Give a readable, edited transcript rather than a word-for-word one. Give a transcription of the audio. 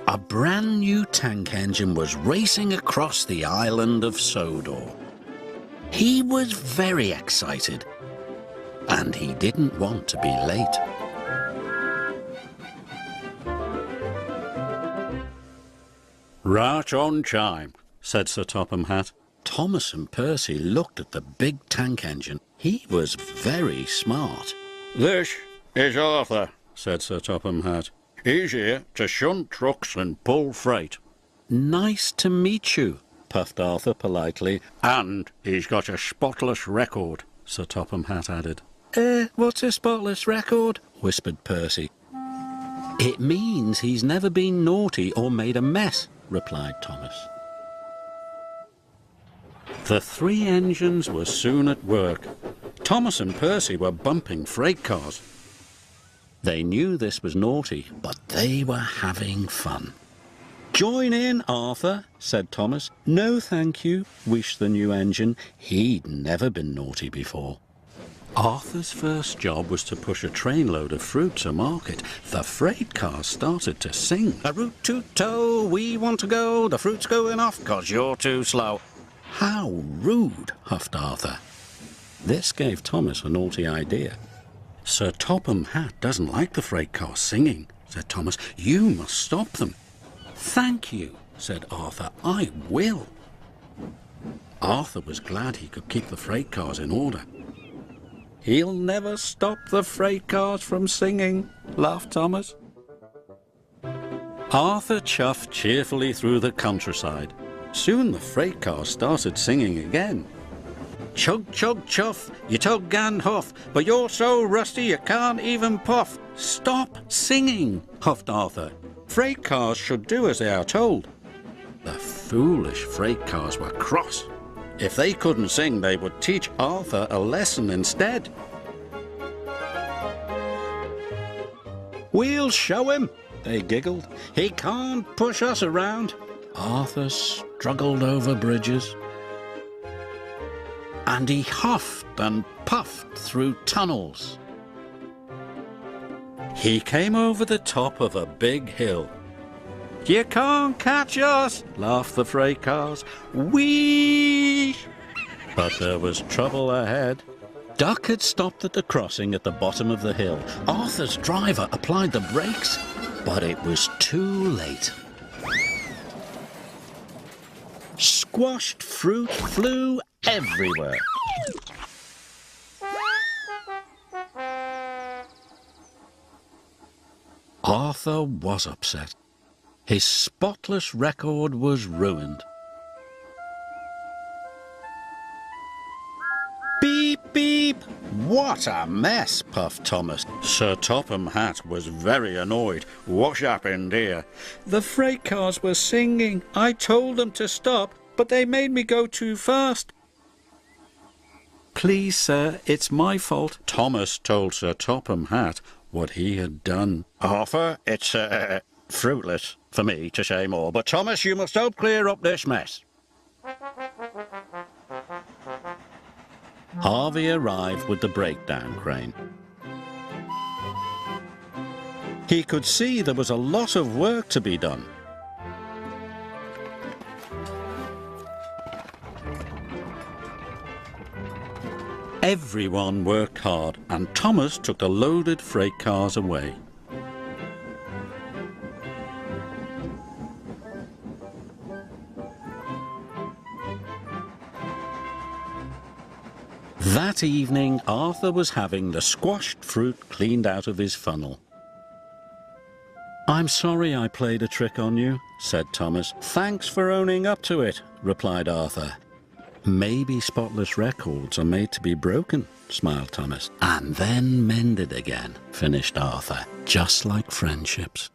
A brand new tank engine was racing across the island of Sodor. He was very excited, and he didn't want to be late. Right on time, said Sir Topham Hatt. Thomas and Percy looked at the big tank engine. He was very smart. This is Arthur, said Sir Topham Hatt. He's here to shunt trucks and pull freight. Nice to meet you, puffed Arthur politely. And he's got a spotless record, Sir Topham Hatt added. What's a spotless record? Whispered Percy. It means he's never been naughty or made a mess, replied Thomas. The three engines were soon at work. Thomas and Percy were bumping freight cars. They knew this was naughty, but they were having fun. Join in, Arthur, said Thomas. No, thank you, wished the new engine. He'd never been naughty before. Arthur's first job was to push a trainload of fruit to market. The freight cars started to sing. A root to tow, we want to go. The fruit's going off 'cause you're too slow. How rude, huffed Arthur. This gave Thomas a naughty idea. Sir Topham Hatt doesn't like the freight cars singing, said Thomas. You must stop them. Thank you, said Arthur. I will. Arthur was glad he could keep the freight cars in order. He'll never stop the freight cars from singing, laughed Thomas. Arthur chuffed cheerfully through the countryside. Soon the freight cars started singing again. Chug, chug, chuff, you tug and huff, but you're so rusty you can't even puff. Stop singing, huffed Arthur. Freight cars should do as they are told. The foolish freight cars were cross. If they couldn't sing, they would teach Arthur a lesson instead. We'll show him, they giggled. He can't push us around. Arthur struggled over bridges, and he huffed and puffed through tunnels. He came over the top of a big hill. You can't catch us, laughed the freight cars. Whee! But there was trouble ahead. Duck had stopped at the crossing at the bottom of the hill. Arthur's driver applied the brakes, but it was too late. Squashed fruit flew everywhere. Arthur was upset. His spotless record was ruined. Beep, beep! What a mess, puffed Thomas. Sir Topham Hatt was very annoyed. What's happened here? The freight cars were singing. I told them to stop, but they made me go too fast. Please, sir, it's my fault. Thomas told Sir Topham Hatt what he had done. Arthur, it's fruitless for me to say more, but Thomas, you must help clear up this mess. Harvey arrived with the breakdown crane. He could see there was a lot of work to be done. Everyone worked hard, and Thomas took the loaded freight cars away. That evening, Arthur was having the squashed fruit cleaned out of his funnel. "I'm sorry I played a trick on you," said Thomas. "Thanks for owning up to it," replied Arthur. "Maybe spotless records are made to be broken," smiled Thomas. "And then mended again," finished Arthur, "just like friendships."